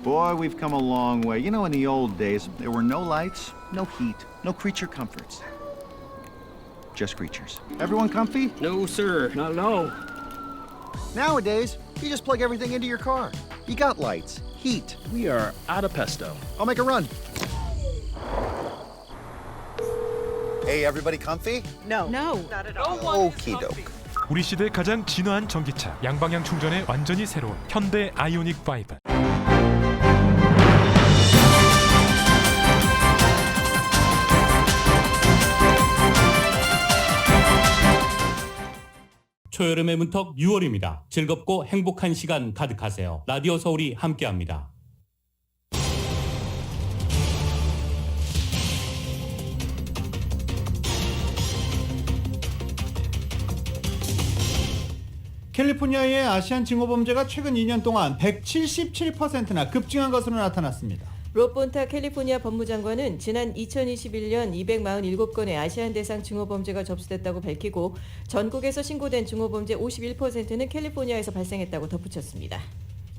Boy, we've come a long way. You know, in the old days, there were no lights, no heat, no creature comforts. Just creatures. Everyone comfy? No, sir. Not at all. Nowadays, you just plug everything into your car. You got lights, heat. We are out of pesto. I'll make a run. Hey, everybody comfy? No. Not at all. Okie doke. 우리 시대 가장 진화한 전기차, 양방향 충전에 완전히 새로운 현대 아이오닉 5. 초여름의 문턱 6월입니다. 즐겁고 행복한 시간 가득하세요. 라디오 서울이 함께합니다. 캘리포니아의 아시안 증오범죄가 최근 2년 동안 177%나 급증한 것으로 나타났습니다. 롭 본타 캘리포니아 법무장관은 지난 2021년 247건의 아시안 대상 증오범죄가 접수됐다고 밝히고 전국에서 신고된 증오범죄 51%는 캘리포니아에서 발생했다고 덧붙였습니다.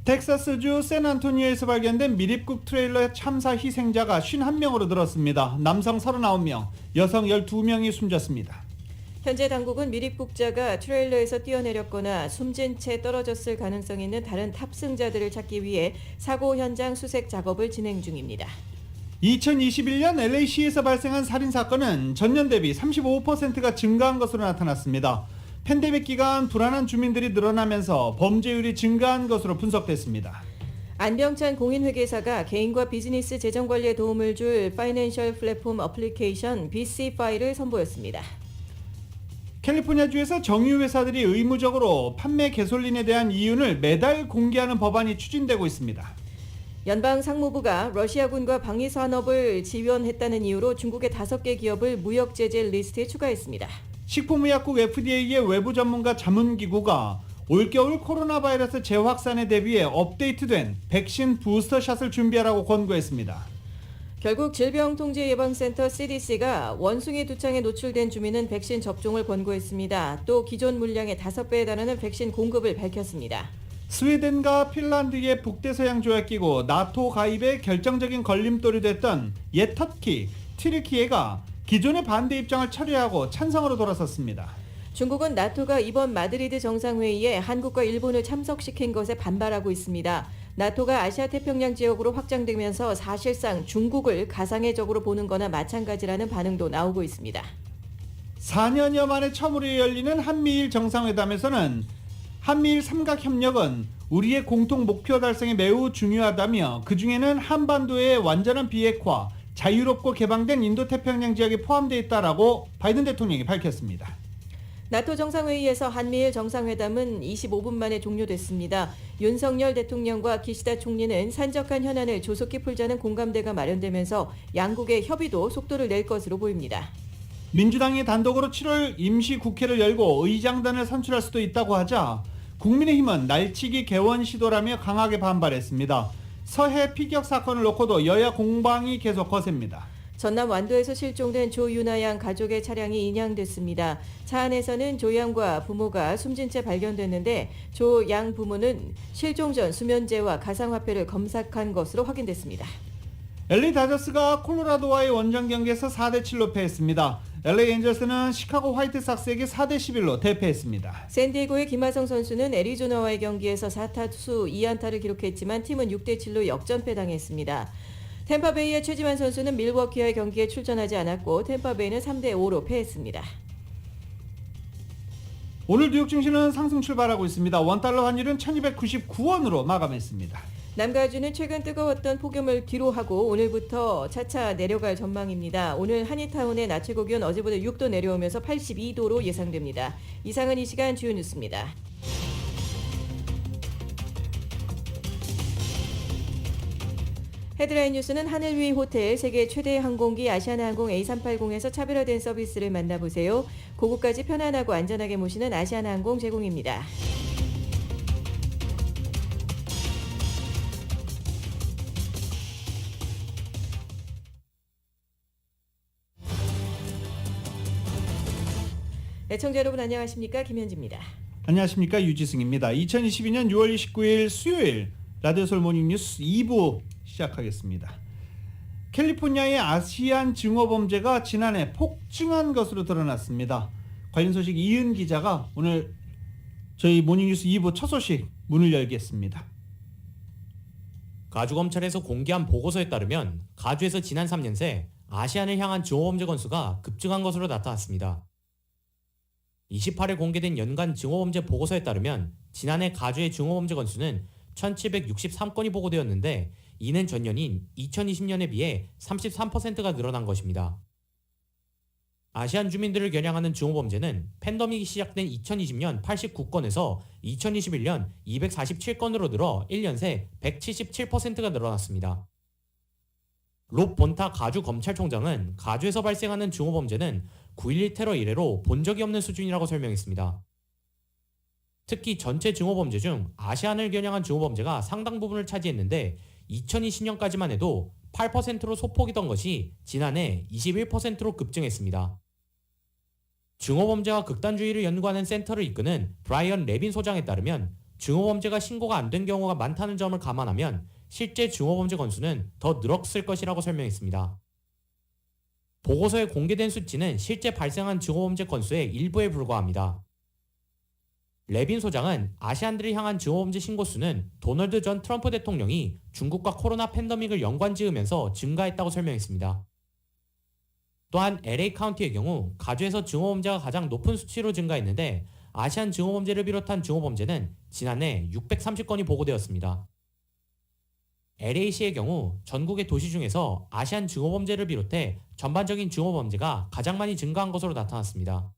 텍사스주 샌안토니오에서 발견된 미립국 트레일러 참사 희생자가 51명으로 늘었습니다. 남성 39명, 여성 12명이 숨졌습니다. 현재 당국은 미립국자가 트레일러에서 뛰어내렸거나 숨진 채 떨어졌을 가능성이 있는 다른 탑승자들을 찾기 위해 사고 현장 수색 작업을 진행 중입니다. 2021년 LA시에서 발생한 살인사건은 전년 대비 35%가 증가한 것으로 나타났습니다. 팬데믹 기간 불안한 주민들이 늘어나면서 범죄율이 증가한 것으로 분석됐습니다. 안병찬 공인회계사가 개인과 비즈니스 재정 관리에 도움을 줄 파이낸셜 플랫폼 어플리케이션 BC5를 선보였습니다. 캘리포니아주에서 정유회사들이 의무적으로 판매 개솔린에 대한 이윤을 매달 공개하는 법안이 추진되고 있습니다. 연방 상무부가 러시아군과 방위 산업을 지원했다는 이유로 중국의 5개 기업을 무역 제재 리스트에 추가했습니다. 식품의약국 FDA의 외부 전문가 자문기구가 올겨울 코로나 바이러스 재확산에 대비해 업데이트된 백신 부스터샷을 준비하라고 권고했습니다. 결국 질병통제예방센터 CDC가 원숭이 두창에 노출된 주민은 백신 접종을 권고했습니다. 또 기존 물량의 5배에 달하는 백신 공급을 밝혔습니다. 스웨덴과 핀란드의 북대서양 조약기구 나토 가입에 결정적인 걸림돌이 됐던 옛 터키, 튀르키예가 기존의 반대 입장을 철회하고 찬성으로 돌아섰습니다. 중국은 나토가 이번 마드리드 정상회의에 한국과 일본을 참석시킨 것에 반발하고 있습니다. 나토가 아시아 태평양 지역으로 확장되면서 사실상 중국을 가상의 적으로 보는 거나 마찬가지라는 반응도 나오고 있습니다. 4년여 만에 처음으로 열리는 한미일 정상회담에서는 한미일 삼각협력은 우리의 공통 목표 달성에 매우 중요하다며 그중에는 한반도의 완전한 비핵화, 자유롭고 개방된 인도태평양 지역이 포함되어 있다라고 바이든 대통령이 밝혔습니다. 나토 정상회의에서 한미일 정상회담은 25분 만에 종료됐습니다. 윤석열 대통령과 기시다 총리는 산적한 현안을 조속히 풀자는 공감대가 마련되면서 양국의 협의도 속도를 낼 것으로 보입니다. 민주당이 단독으로 7월 임시국회를 열고 의장단을 선출할 수도 있다고 하자 국민의힘은 날치기 개원 시도라며 강하게 반발했습니다. 서해 피격 사건을 놓고도 여야 공방이 계속 거셉니다. 전남 완도에서 실종된 조윤아 양 가족의 차량이 인양됐습니다. 차 안에서는 조 양과 부모가 숨진 채 발견됐는데 조 양 부모는 실종 전 수면제와 가상화폐를 검색한 것으로 확인됐습니다. LA 다저스가 콜로라도와의 원정 경기에서 4대7로 패했습니다. LA 엔젤스는 시카고 화이트삭스에게 4대11로 대패했습니다. 샌디에고의 김하성 선수는 애리조나와의 경기에서 4타수 2안타를 기록했지만 팀은 6대7로 역전패당했습니다. 템파베이의 최지만 선수는 밀워키와의 경기에 출전하지 않았고 템파베이는 3대5로 패했습니다. 오늘 뉴욕 증시는 상승 출발하고 있습니다. 원달러 환율은 1299원으로 마감했습니다. 남가주는 최근 뜨거웠던 폭염을 뒤로하고 오늘부터 차차 내려갈 전망입니다. 오늘 한인타운의 낮 최고 기온 어제보다 6도 내려오면서 82도로 예상됩니다. 이상은 이 시간 주요 뉴스입니다. 헤드라인 뉴스는 하늘 위 호텔, 세계 최대 항공기 아시아나항공 A380에서 차별화된 서비스를 만나보세요. 고국까지 편안하고 안전하게 모시는 아시아나항공 제공입니다. 애청자 여러분 안녕하십니까? 김현지입니다. 안녕하십니까? 유지승입니다. 2022년 6월 29일 수요일 라디오 서울 모닝뉴스 2부 시작하겠습니다. 캘리포니아의 아시안 증오범죄가 지난해 폭증한 것으로 드러났습니다. 관련 소식 이은 기자가 오늘 저희 모닝뉴스 2부 첫 소식 문을 열겠습니다. 가주검찰에서 공개한 보고서에 따르면 가주에서 지난 3년 새 아시안을 향한 증오범죄 건수가 급증한 것으로 나타났습니다. 28일 공개된 연간 증오범죄 보고서에 따르면 지난해 가주의 증오범죄 건수는 1763건이 보고되었는데 이는 전년인 2020년에 비해 33%가 늘어난 것입니다. 아시안 주민들을 겨냥하는 증오범죄는 팬데믹이 시작된 2020년 89건에서 2021년 247건으로 늘어 1년 새 177%가 늘어났습니다. 롭 본타 가주 검찰총장은 가주에서 발생하는 증오범죄는 9.11 테러 이래로 본 적이 없는 수준이라고 설명했습니다. 특히 전체 증오범죄 중 아시안을 겨냥한 증오범죄가 상당 부분을 차지했는데 2020년까지만 해도 8%로 소폭이던 것이 지난해 21%로 급증했습니다. 증오범죄와 극단주의를 연구하는 센터를 이끄는 브라이언 레빈 소장에 따르면 증오범죄가 신고가 안 된 경우가 많다는 점을 감안하면 실제 증오범죄 건수는 더 늘었을 것이라고 설명했습니다. 보고서에 공개된 수치는 실제 발생한 증오범죄 건수의 일부에 불과합니다. 레빈 소장은 아시안들을 향한 증오범죄 신고수는 도널드 전 트럼프 대통령이 중국과 코로나 팬데믹을 연관지으면서 증가했다고 설명했습니다. 또한 LA 카운티의 경우 가주에서 증오범죄가 가장 높은 수치로 증가했는데 아시안 증오범죄를 비롯한 증오범죄는 지난해 630건이 보고되었습니다. LA시의 경우 전국의 도시 중에서 아시안 증오범죄를 비롯해 전반적인 증오범죄가 가장 많이 증가한 것으로 나타났습니다.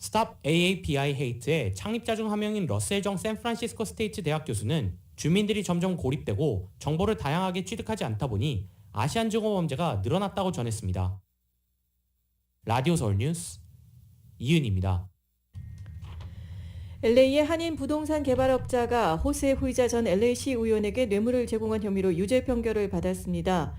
Stop AAPI Hate의 창립자 중 한 명인 러셀 정 샌프란시스코 스테이트 대학 교수는 주민들이 점점 고립되고 정보를 다양하게 취득하지 않다 보니 아시안 증오범죄가 늘어났다고 전했습니다. 라디오 서울 뉴스 이은입니다. LA의 한인 부동산 개발업자가 호세 후이자 전 LA시 의원에게 뇌물을 제공한 혐의로 유죄 판결을 받았습니다.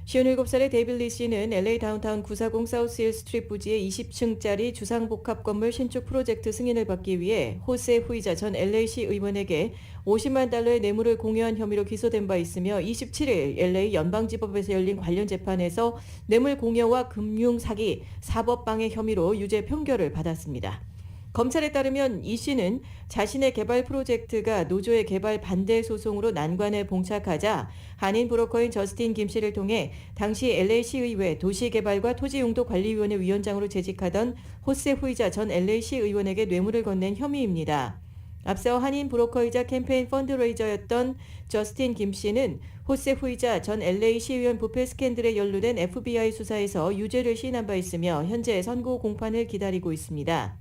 57살의 데이빌 리 씨는 LA 다운타운 940 사우스 힐 스트리트 부지의 20층짜리 주상복합 건물 신축 프로젝트 승인을 받기 위해 호세 후이자 전 LA시 의원에게 $50만 달러의 뇌물을 공여한 혐의로 기소된 바 있으며 27일 LA 연방지법에서 열린 관련 재판에서 뇌물 공여와 금융 사기, 사법방해 혐의로 유죄 판결을 받았습니다. 검찰에 따르면 이 씨는 자신의 개발 프로젝트가 노조의 개발 반대 소송으로 난관에 봉착하자 한인 브로커인 저스틴 김 씨를 통해 당시 LA시의회 도시개발과 토지용도관리위원회 위원장으로 재직하던 호세 후이자 전 LA시 의원에게 뇌물을 건넨 혐의입니다. 앞서 한인 브로커이자 캠페인 펀드레이저였던 저스틴 김 씨는 호세 후이자 전 LA 시의원 부패 스캔들에 연루된 FBI 수사에서 유죄를 시인한 바 있으며 현재 선고 공판을 기다리고 있습니다.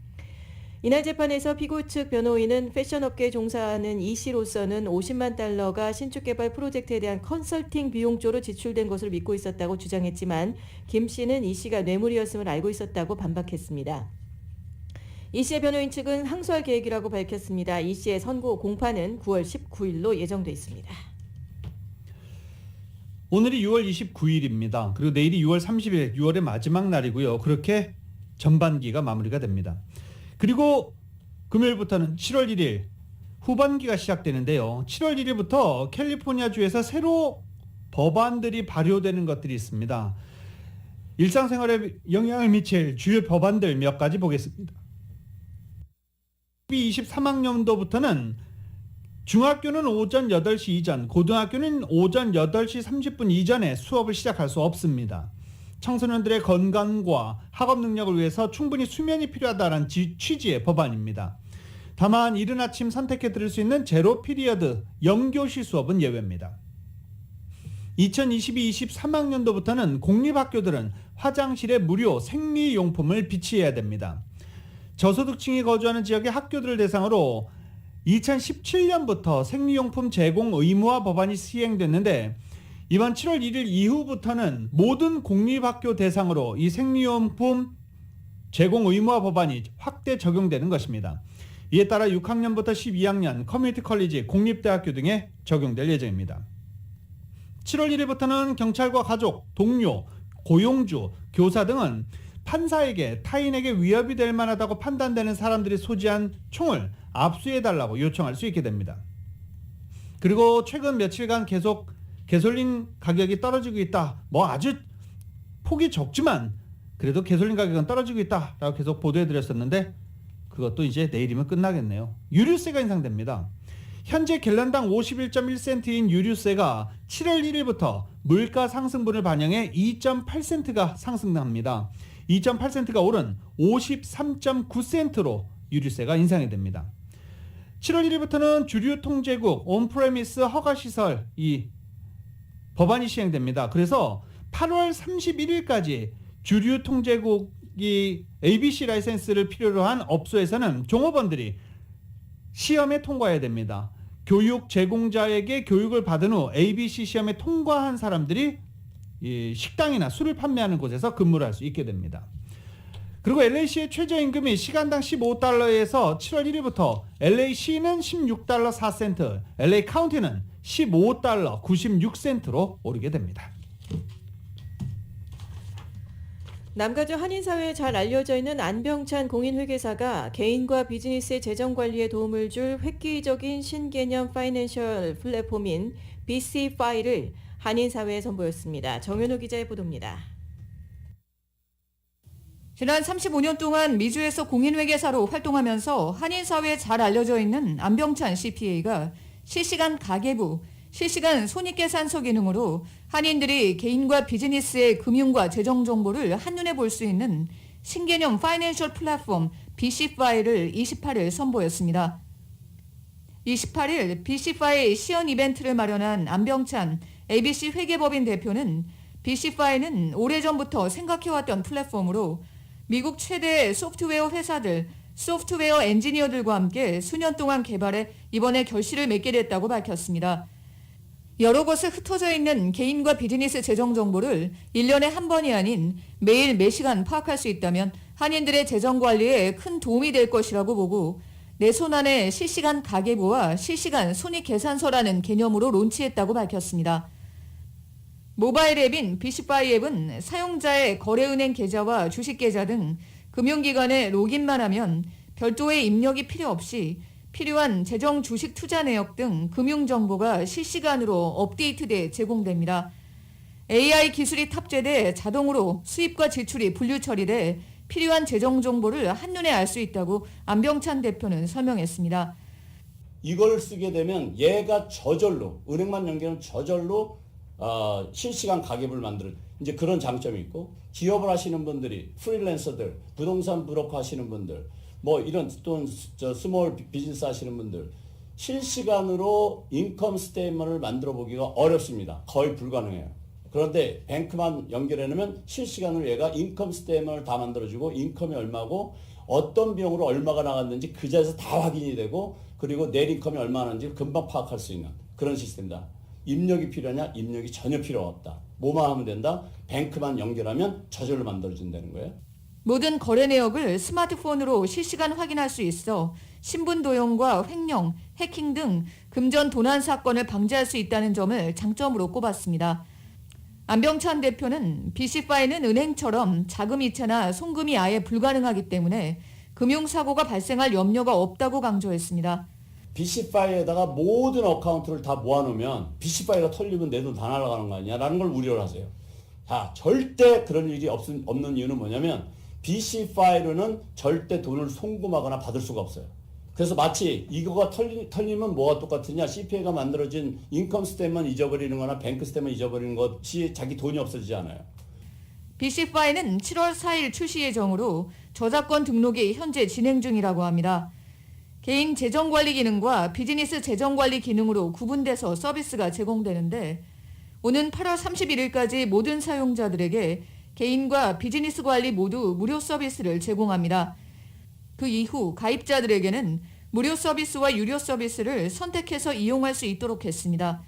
이날 재판에서 피고 측 변호인은 패션업계에 종사하는 이 씨로서는 $50만 달러가 신축개발 프로젝트에 대한 컨설팅 비용조로 지출된 것을 믿고 있었다고 주장했지만 김 씨는 이 씨가 뇌물이었음을 알고 있었다고 반박했습니다. 이 씨의 변호인 측은 항소할 계획이라고 밝혔습니다. 이 씨의 선고 공판은 9월 19일로 예정돼 있습니다. 오늘이 6월 29일입니다. 그리고 내일이 6월 30일, 6월의 마지막 날이고요. 그렇게 전반기가 마무리가 됩니다. 그리고 금요일부터는 7월 1일 후반기가 시작되는데요. 7월 1일부터 캘리포니아주에서 새로 법안들이 발효되는 것들이 있습니다. 일상생활에 영향을 미칠 주요 법안들 몇 가지 보겠습니다. 23학년도부터는 중학교는 오전 8시 이전, 고등학교는 오전 8시 30분 이전에 수업을 시작할 수 없습니다. 청소년들의 건강과 학업 능력을 위해서 충분히 수면이 필요하다는 취지의 법안입니다. 다만 이른 아침 선택해 들을 수 있는 제로 피리어드 영교시 수업은 예외입니다. 2022-23학년도부터는 공립학교들은 화장실에 무료 생리용품을 비치해야 됩니다. 저소득층이 거주하는 지역의 학교들을 대상으로 2017년부터 생리용품 제공 의무화 법안이 시행됐는데 이번 7월 1일 이후부터는 모든 공립학교 대상으로 이 생리용품 제공 의무화 법안이 확대 적용되는 것입니다. 이에 따라 6학년부터 12학년 커뮤니티 컬리지, 공립대학교 등에 적용될 예정입니다. 7월 1일부터는 경찰과 가족, 동료, 고용주, 교사 등은 판사에게 타인에게 위협이 될 만하다고 판단되는 사람들이 소지한 총을 압수해달라고 요청할 수 있게 됩니다. 그리고 최근 며칠간 계속 개솔린 가격이 떨어지고 있다. 뭐 아주 폭이 적지만 그래도 개솔린 가격은 떨어지고 있다라고 계속 보도해드렸었는데 그것도 이제 내일이면 끝나겠네요. 유류세가 인상됩니다. 현재 갤런당 51.1센트인 유류세가 7월 1일부터 물가 상승분을 반영해 2.8센트가 상승합니다. 2.8센트가 오른 53.9센트로 유류세가 인상이 됩니다. 7월 1일부터는 주류 통제국 온프레미스 허가시설 이 법안이 시행됩니다. 그래서 8월 31일까지 주류 통제국이 ABC 라이센스를 필요로 한 업소에서는 종업원들이 시험에 통과해야 됩니다. 교육 제공자에게 교육을 받은 후 ABC 시험에 통과한 사람들이 이 식당이나 술을 판매하는 곳에서 근무를 할 수 있게 됩니다. 그리고 LA시의 최저임금이 시간당 15달러에서 7월 1일부터 LA시는 16달러 4센트, LA 카운티는 15달러 96센트로 오르게 됩니다. 남가주 한인사회에 잘 알려져 있는 안병찬 공인회계사가 개인과 비즈니스의 재정관리에 도움을 줄 획기적인 신개념 파이낸셜 플랫폼인 BCFi를 한인사회에 선보였습니다. 정현우 기자의 보도입니다. 지난 35년 동안 미주에서 공인회계사로 활동하면서 한인사회에 잘 알려져 있는 안병찬 CPA가 실시간 가계부, 실시간 손익계산서 기능으로 한인들이 개인과 비즈니스의 금융과 재정 정보를 한눈에 볼 수 있는 신개념 파이낸셜 플랫폼 BCFi를 28일 선보였습니다. 28일 BCFi 시연 이벤트를 마련한 안병찬 ABC 회계법인 대표는 BCFi는 오래전부터 생각해왔던 플랫폼으로 미국 최대 소프트웨어 회사들, 소프트웨어 엔지니어들과 함께 수년 동안 개발해 이번에 결실을 맺게 됐다고 밝혔습니다. 여러 곳에 흩어져 있는 개인과 비즈니스 재정 정보를 1년에 한 번이 아닌 매일 매시간 파악할 수 있다면 한인들의 재정 관리에 큰 도움이 될 것이라고 보고 내 손 안에 실시간 가계부와 실시간 손익 계산서라는 개념으로 론치했다고 밝혔습니다. 모바일 앱인 BCFi 앱은 사용자의 거래은행 계좌와 주식 계좌 등 금융기관에 로그인만 하면 별도의 입력이 필요 없이 필요한 재정 주식 투자 내역 등 금융 정보가 실시간으로 업데이트돼 제공됩니다. AI 기술이 탑재돼 자동으로 수입과 지출이 분류 처리돼 필요한 재정 정보를 한눈에 알 수 있다고 안병찬 대표는 설명했습니다. 이걸 쓰게 되면 얘가 저절로 은행만 연결하면 저절로 실시간 가계부를 만드는 이제 그런 장점이 있고 기업을 하시는 분들이 프리랜서들, 부동산 브로커 하시는 분들 뭐 이런 또 스몰 비즈니스 하시는 분들 실시간으로 인컴 스테이트먼트를 만들어 보기가 어렵습니다. 거의 불가능해요. 그런데 뱅크만 연결해 놓으면 실시간으로 얘가 인컴 스테이트먼트를 다 만들어주고 인컴이 얼마고 어떤 비용으로 얼마가 나갔는지 그 자리에서 다 확인이 되고 그리고 내 인컴이 얼마나 나는지 금방 파악할 수 있는 그런 시스템이다. 입력이 필요하냐? 입력이 전혀 필요 없다. 뭐만 하면 된다? 뱅크만 연결하면 저절로 만들어준다는 거예요. 모든 거래 내역을 스마트폰으로 실시간 확인할 수 있어 신분 도용과 횡령, 해킹 등 금전 도난 사건을 방지할 수 있다는 점을 장점으로 꼽았습니다. 안병찬 대표는 BCFi는 은행처럼 자금 이체나 송금이 아예 불가능하기 때문에 금융사고가 발생할 염려가 없다고 강조했습니다. BCFi에다가 모든 어카운트를 다 모아놓으면 BCFi가 털리면 내 돈 다 날아가는 거 아니야라는 걸 우려를 하세요. 자, 절대 그런 일이 없는 이유는 뭐냐면 BCFi로는 절대 돈을 송금하거나 받을 수가 없어요. 그래서 마치 이거가 털리면 뭐가 똑같으냐? CPA가 만들어진 인컴 스테이트먼트 잊어버리는 거나 뱅크 스테이트먼트 잊어버리는 것이 자기 돈이 없어지지 않아요. BCFi는 7월 4일 출시 예정으로 저작권 등록이 현재 진행 중이라고 합니다. 개인 재정관리 기능과 비즈니스 재정관리 기능으로 구분돼서 서비스가 제공되는데 오는 8월 31일까지 모든 사용자들에게 개인과 비즈니스 관리 모두 무료 서비스를 제공합니다. 그 이후 가입자들에게는 무료 서비스와 유료 서비스를 선택해서 이용할 수 있도록 했습니다.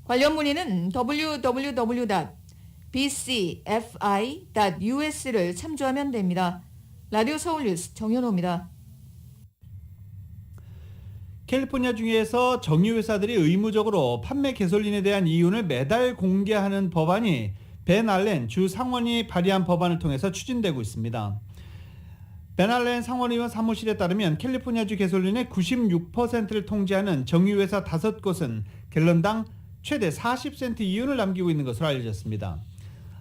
관련 문의는 www.bcfi.us를 참조하면 됩니다. 라디오 서울뉴스 정현호입니다. 캘리포니아 중에서 정유회사들이 의무적으로 판매 개솔린에 대한 이윤을 매달 공개하는 법안이 벤 알렌 주 상원이 발의한 법안을 통해서 추진되고 있습니다. 베날렌 상원의원 사무실에 따르면 캘리포니아주 개솔린의 96%를 통제하는 정유회사 5곳은 갤런당 최대 40센트 이윤을 남기고 있는 것으로 알려졌습니다.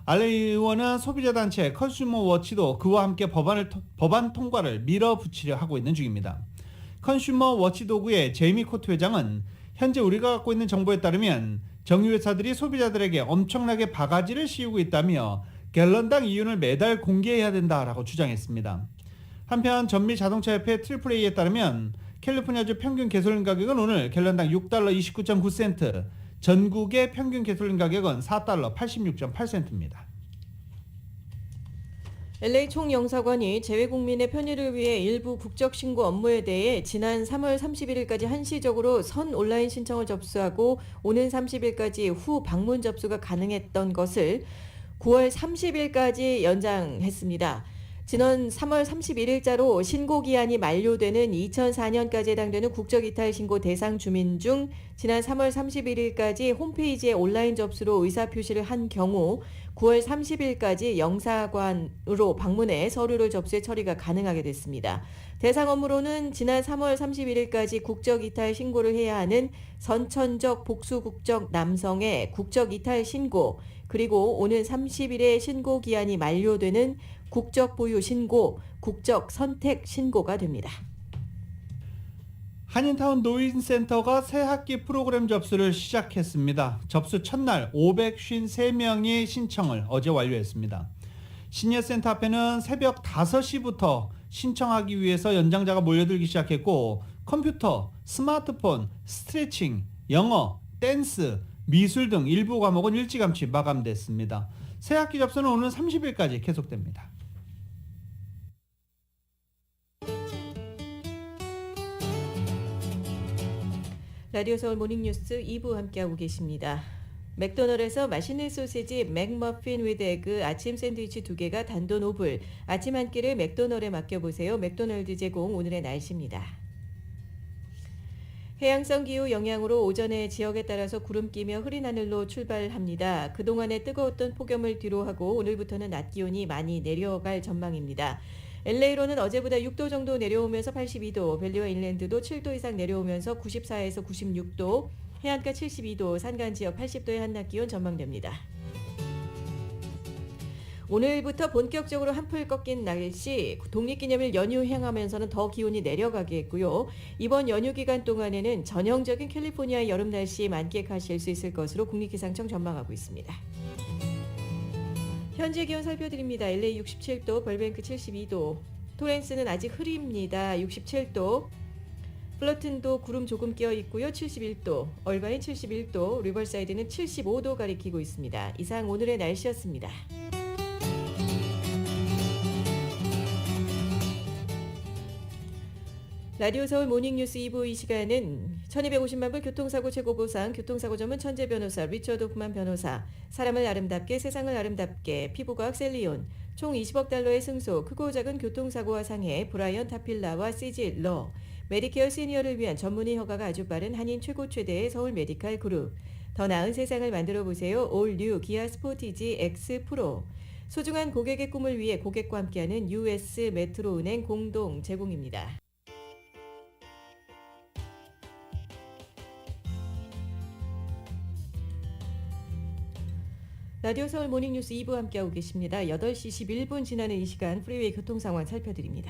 알렌 의원은 소비자단체 컨슈머 워치도 그와 함께 법안 통과를 밀어붙이려 하고 있는 중입니다. 컨슈머 워치도그의 제이미 코트 회장은 현재 우리가 갖고 있는 정보에 따르면 정유회사들이 소비자들에게 엄청나게 바가지를 씌우고 있다며 갤런당 이윤을 매달 공개해야 된다라고 주장했습니다. 한편 전미자동차협회 AAA에 따르면 캘리포니아주 평균 개솔린 가격은 오늘 갤런당 6달러 29.9센트, 전국의 평균 개솔린 가격은 4달러 86.8센트입니다. LA 총영사관이 재외국민의 편의를 위해 일부 국적신고 업무에 대해 지난 3월 31일까지 한시적으로 선 온라인 신청을 접수하고 오는 30일까지 후 방문 접수가 가능했던 것을 9월 30일까지 연장했습니다. 지난 3월 31일자로 신고기한이 만료되는 2004년까지 해당되는 국적이탈 신고 대상 주민 중 지난 3월 31일까지 홈페이지에 온라인 접수로 의사표시를 한 경우 9월 30일까지 영사관으로 방문해 서류를 접수해 처리가 가능하게 됐습니다. 대상 업무로는 지난 3월 31일까지 국적이탈 신고를 해야 하는 선천적 복수국적 남성의 국적이탈 신고, 그리고 오는 30일에 신고기한이 만료되는 국적 보유 신고, 국적 선택 신고가 됩니다. 한인타운 노인센터가 새학기 프로그램 접수를 시작했습니다. 접수 첫날 553명의 신청을 어제 완료했습니다. 시니어센터 앞에는 새벽 5시부터 신청하기 위해서 연장자가 몰려들기 시작했고, 컴퓨터, 스마트폰, 스트레칭, 영어, 댄스, 미술 등 일부 과목은 일찌감치 마감됐습니다. 새학기 접수는 오는 30일까지 계속됩니다. 라디오 서울 모닝뉴스 2부 함께하고 계십니다. 맥도널드에서 맛있는 소시지 맥머핀 위드 에그 아침 샌드위치 2개가 단돈 5불. 아침 한 끼를 맥도널드에 맡겨보세요. 맥도널드 제공 오늘의 날씨입니다. 해양성 기후 영향으로 오전에 지역에 따라서 구름 끼며 흐린 하늘로 출발합니다. 그동안의 뜨거웠던 폭염을 뒤로하고 오늘부터는 낮 기온이 많이 내려갈 전망입니다. LA로는 어제보다 6도 정도 내려오면서 82도, 밸리와 인랜드도 7도 이상 내려오면서 94에서 96도, 해안가 72도, 산간 지역 80도의 한낮 기온 전망됩니다. 오늘부터 본격적으로 한풀 꺾인 날씨, 독립기념일 연휴 향하면서는 더 기온이 내려가겠고요. 이번 연휴 기간 동안에는 전형적인 캘리포니아 여름 날씨 만끽하실 수 있을 것으로 국립기상청 전망하고 있습니다. 현재 기온 살펴드립니다. LA 67도, 벌뱅크 72도, 토렌스는 아직 흐립니다. 67도, 플러튼도 구름 조금 끼어 있고요. 71도, 얼바인 71도, 리버사이드는 75도 가리키고 있습니다. 이상 오늘의 날씨였습니다. 라디오 서울 모닝뉴스 2부 이 시간은 1250만 불 교통사고 최고보상 교통사고 전문 천재 변호사 리처드 호프만 변호사, 사람을 아름답게 세상을 아름답게 피부과학 셀리온, 총 20억 달러의 승소, 크고 작은 교통사고와 상해 브라이언 타필라와 CG 러, 메디케어 시니어를 위한 전문의 허가가 아주 빠른 한인 최고 최대의 서울 메디칼 그룹, 더 나은 세상을 만들어 보세요. 올 뉴 기아 스포티지 X 프로, 소중한 고객의 꿈을 위해 고객과 함께하는 US 메트로은행 공동 제공입니다. 라디오 서울 모닝뉴스 2부 함께하고 계십니다. 8시 11분 지나는 이 시간 프리웨이 교통상황 살펴드립니다.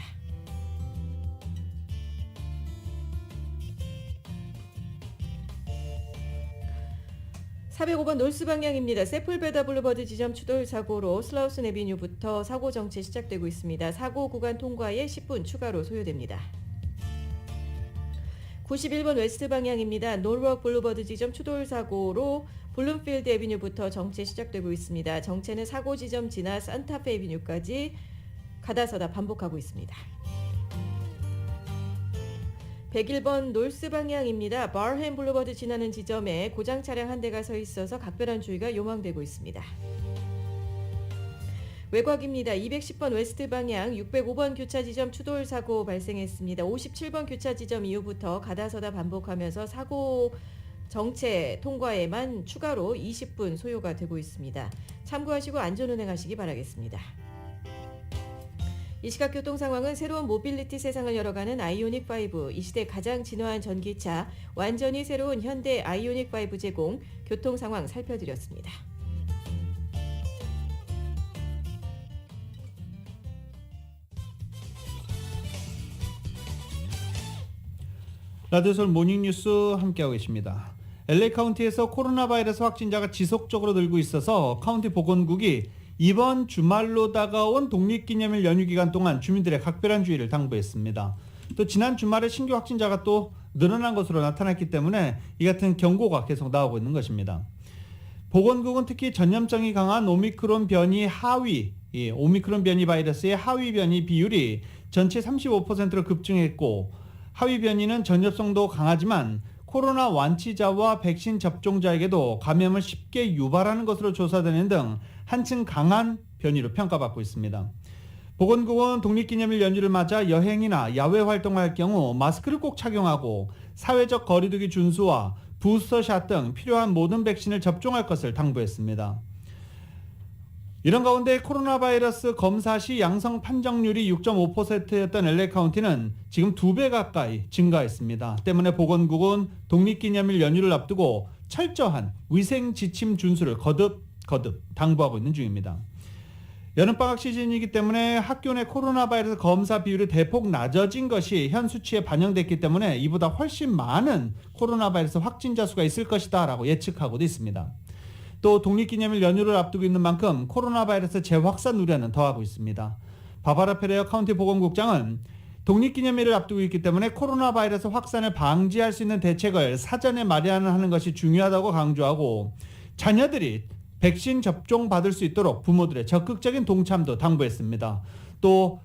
405번 놀스 방향입니다. 세풀베다 블루버드 지점 추돌 사고로 슬라우스 에비뉴부터 사고 정체 시작되고 있습니다. 사고 구간 통과에 10분 추가로 소요됩니다. 91번 웨스트 방향입니다. 노르워크 블루버드 지점 추돌 사고로 블룸필드 에비뉴부터 정체 시작되고 있습니다. 정체는 사고 지점 지나 산타페 에비뉴까지 가다서다 반복하고 있습니다. 101번 놀스 방향입니다. 바햄 블루버드 지나는 지점에 고장 차량 한 대가 서 있어서 각별한 주의가 요망되고 있습니다. 외곽입니다. 210번 웨스트 방향 605번 교차 지점 추돌 사고 발생했습니다. 57번 교차 지점 이후부터 가다서다 반복하면서 사고 정체 통과에만 추가로 20분 소요가 되고 있습니다. 참고하시고 안전운행하시기 바라겠습니다. 이 시각 교통 상황은 새로운 모빌리티 세상을 열어가는 아이오닉 5, 이 시대 가장 진화한 전기차, 완전히 새로운 현대 아이오닉 5 제공, 교통 상황 살펴드렸습니다. 라디오 서울 모닝뉴스 함께하고 계십니다. LA 카운티에서 코로나 바이러스 확진자가 지속적으로 늘고 있어서 카운티 보건국이 이번 주말로 다가온 독립기념일 연휴 기간 동안 주민들의 각별한 주의를 당부했습니다. 또 지난 주말에 신규 확진자가 또 늘어난 것으로 나타났기 때문에 이 같은 경고가 계속 나오고 있는 것입니다. 보건국은 특히 전염성이 강한 오미크론 변이 하위, 이 오미크론 변이 바이러스의 하위 변이 비율이 전체 35%로 급증했고, 하위 변이는 전염성도 강하지만 코로나 완치자와 백신 접종자에게도 감염을 쉽게 유발하는 것으로 조사되는 등 한층 강한 변이로 평가받고 있습니다. 보건국은 독립기념일 연휴를 맞아 여행이나 야외 활동을 할 경우 마스크를 꼭 착용하고 사회적 거리두기 준수와 부스터샷 등 필요한 모든 백신을 접종할 것을 당부했습니다. 이런 가운데 코로나 바이러스 검사 시 양성 판정률이 6.5%였던 LA 카운티는 지금 2배 가까이 증가했습니다. 때문에 보건국은 독립기념일 연휴를 앞두고 철저한 위생 지침 준수를 거듭 당부하고 있는 중입니다. 여름방학 시즌이기 때문에 학교 내 코로나 바이러스 검사 비율이 대폭 낮아진 것이 현 수치에 반영됐기 때문에 이보다 훨씬 많은 코로나 바이러스 확진자 수가 있을 것이다 라고 예측하고도 있습니다. 또 독립기념일 연휴를 앞두고 있는 만큼 코로나 바이러스 재확산 우려는 더하고 있습니다. 바바라 페레어 카운티 보건국장은 독립기념일을 앞두고 있기 때문에 코로나 바이러스 확산을 방지할 수 있는 대책을 사전에 마련하는 것이 중요하다고 강조하고, 자녀들이 백신 접종 받을 수 있도록 부모들의 적극적인 동참도 당부했습니다. 또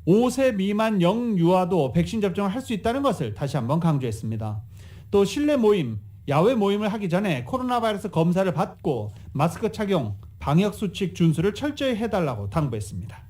5세 미만 영유아도 백신 접종을 할 수 있다는 것을 다시 한번 강조했습니다. 또 실내 모임, 야외 모임을 하기 전에 코로나 바이러스 검사를 받고 마스크 착용, 방역 수칙 준수를 철저히 해달라고 당부했습니다.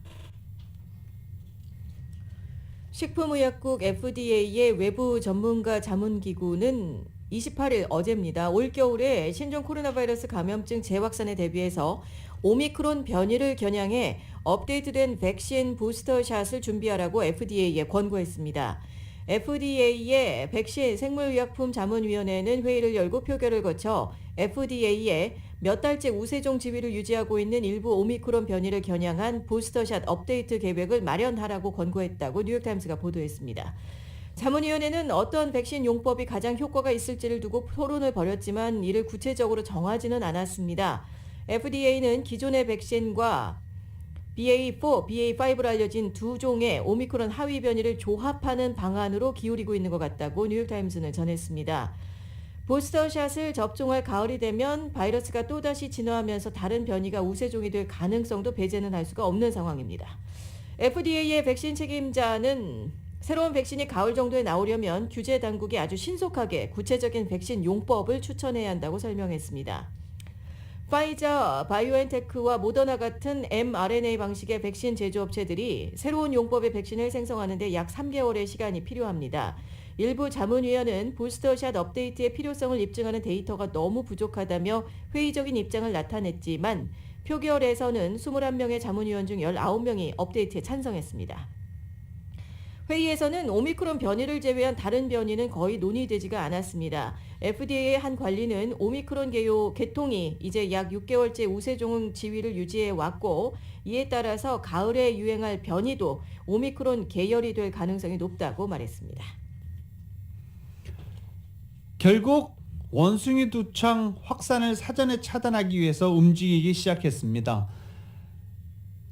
식품의약국 FDA의 외부 전문가 자문기구는 28일 어제입니다. 올겨울에 신종 코로나 바이러스 감염증 재확산에 대비해서 오미크론 변이를 겨냥해 업데이트된 백신 부스터샷을 준비하라고 FDA에 권고했습니다. FDA의 백신 생물의약품 자문위원회는 회의를 열고 표결을 거쳐 FDA에 몇 달째 우세종 지위를 유지하고 있는 일부 오미크론 변이를 겨냥한 부스터샷 업데이트 계획을 마련하라고 권고했다고 뉴욕타임스가 보도했습니다. 자문위원회는 어떤 백신 용법이 가장 효과가 있을지를 두고 토론을 벌였지만 이를 구체적으로 정하지는 않았습니다. FDA는 기존의 백신과 BA4, BA5로 알려진 두 종의 오미크론 하위 변이를 조합하는 방안으로 기울이고 있는 것 같다고 뉴욕타임스는 전했습니다. 부스터샷을 접종할 가을이 되면 바이러스가 또다시 진화하면서 다른 변이가 우세종이 될 가능성도 배제는 할 수가 없는 상황입니다. FDA의 백신 책임자는 새로운 백신이 가을 정도에 나오려면 규제 당국이 아주 신속하게 구체적인 백신 용법을 추천해야 한다고 설명했습니다. 파이자, 바이오엔테크와 모더나 같은 mRNA 방식의 백신 제조업체들이 새로운 용법의 백신을 생성하는 데 약 3개월의 시간이 필요합니다. 일부 자문위원은 부스터샷 업데이트의 필요성을 입증하는 데이터가 너무 부족하다며 회의적인 입장을 나타냈지만 표결에서는 21명의 자문위원 중 19명이 업데이트에 찬성했습니다. 회의에서는 오미크론 변이를 제외한 다른 변이는 거의 논의되지가 않았습니다. FDA의 한 관리는 오미크론 계통이 이제 약 6개월째 우세종 지위를 유지해 왔고, 이에 따라서 가을에 유행할 변이도 오미크론 계열이 될 가능성이 높다고 말했습니다. 결국 원숭이 두창 확산을 사전에 차단하기 위해서 움직이기 시작했습니다.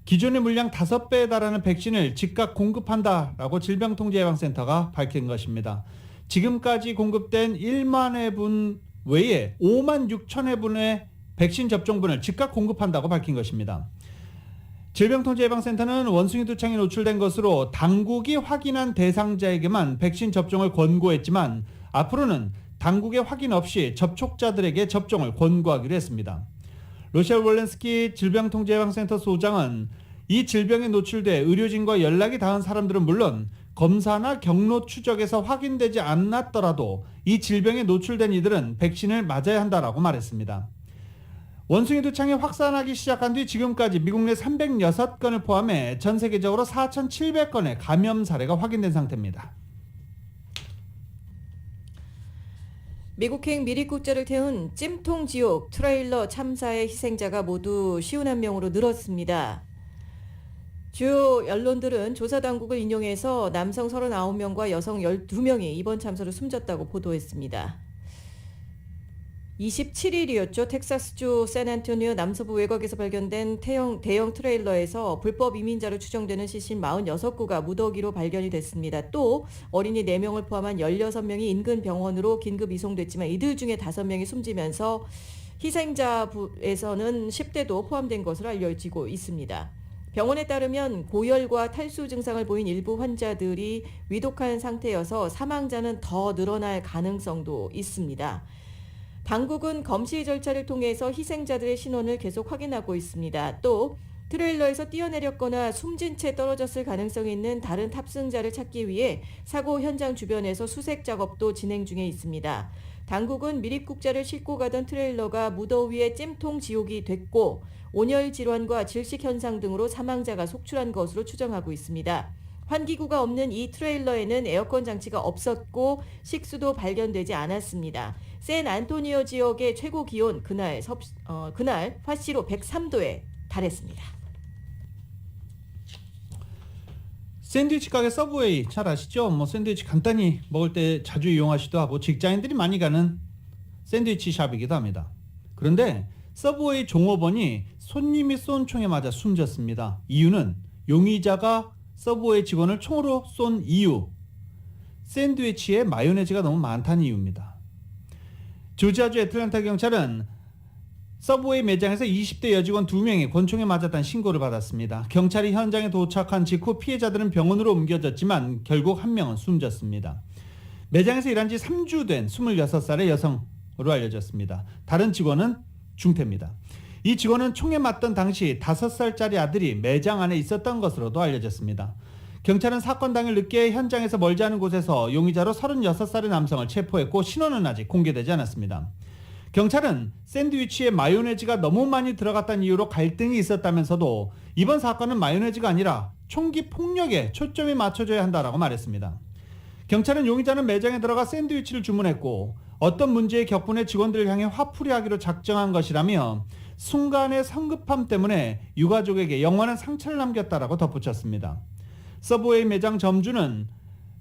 기존의 물량 5배에 달하는 백신을 즉각 공급한다라고 질병통제예방센터가 밝힌 것입니다. 지금까지 공급된 1만 회분 외에 5만 6천 회분의 백신 접종분을 즉각 공급한다고 밝힌 것입니다. 질병통제예방센터는 원숭이 두창이 노출된 것으로 당국이 확인한 대상자에게만 백신 접종을 권고했지만 앞으로는 당국의 확인 없이 접촉자들에게 접종을 권고하기로 했습니다. 로셸 월렌스키 질병통제예방센터 소장은 이 질병에 노출돼 의료진과 연락이 닿은 사람들은 물론 검사나 경로 추적에서 확인되지 않았더라도 이 질병에 노출된 이들은 백신을 맞아야 한다라고 말했습니다. 원숭이 두창이 확산하기 시작한 뒤 지금까지 미국 내 306건을 포함해 전 세계적으로 4,700건의 감염 사례가 확인된 상태입니다. 미국행 미리국자를 태운 찜통 지옥 트레일러 참사의 희생자가 모두 51명으로 늘었습니다. 주요 언론들은 조사 당국을 인용해서 남성 39명과 여성 12명이 이번 참사로 숨졌다고 보도했습니다. 27일이었죠. 텍사스주 샌안토니오 남서부 외곽에서 발견된 대형 트레일러에서 불법 이민자로 추정되는 시신 46구가 무더기로 발견이 됐습니다. 또 어린이 4명을 포함한 16명이 인근 병원으로 긴급 이송됐지만 이들 중에 5명이 숨지면서 희생자에서는 10대도 포함된 것으로 알려지고 있습니다. 병원에 따르면 고열과 탈수 증상을 보인 일부 환자들이 위독한 상태여서 사망자는 더 늘어날 가능성도 있습니다. 당국은 검시 절차를 통해서 희생자들의 신원을 계속 확인하고 있습니다. 또 트레일러에서 뛰어내렸거나 숨진 채 떨어졌을 가능성이 있는 다른 탑승자를 찾기 위해 사고 현장 주변에서 수색 작업도 진행 중에 있습니다. 당국은 미립국자를 싣고 가던 트레일러가 무더위에 찜통 지옥이 됐고 온열 질환과 질식 현상 등으로 사망자가 속출한 것으로 추정하고 있습니다. 환기구가 없는 이 트레일러에는 에어컨 장치가 없었고 식수도 발견되지 않았습니다. 샌안토니오 지역의 최고 기온 그날 화씨로 103도에 달했습니다. 샌드위치 가게 서브웨이 잘 아시죠? 샌드위치 간단히 먹을 때 자주 이용하시기도 하고 직장인들이 많이 가는 샌드위치 샵이기도 합니다. 그런데 서브웨이 종업원이 손님이 쏜 총에 맞아 숨졌습니다. 이유는 용의자가 서브웨이 직원을 총으로 쏜 이유, 샌드위치에 마요네즈가 너무 많다는 이유입니다. 조지아주 애틀랜타 경찰은 서브웨이 매장에서 20대 여직원 2명이 권총에 맞았다는 신고를 받았습니다. 경찰이 현장에 도착한 직후 피해자들은 병원으로 옮겨졌지만 결국 한 명은 숨졌습니다. 매장에서 일한 지 3주 된 26살의 여성으로 알려졌습니다. 다른 직원은 중태입니다. 이 직원은 총에 맞던 당시 5살짜리 아들이 매장 안에 있었던 것으로도 알려졌습니다. 경찰은 사건 당일 늦게 현장에서 멀지 않은 곳에서 용의자로 36살의 남성을 체포했고 신원은 아직 공개되지 않았습니다. 경찰은 샌드위치에 마요네즈가 너무 많이 들어갔다는 이유로 갈등이 있었다면서도 이번 사건은 마요네즈가 아니라 총기 폭력에 초점이 맞춰져야 한다라고 말했습니다. 경찰은 용의자는 매장에 들어가 샌드위치를 주문했고 어떤 문제의 격분에 직원들을 향해 화풀이하기로 작정한 것이라며 순간의 성급함 때문에 유가족에게 영원한 상처를 남겼다라고 덧붙였습니다. 서브웨이 매장 점주는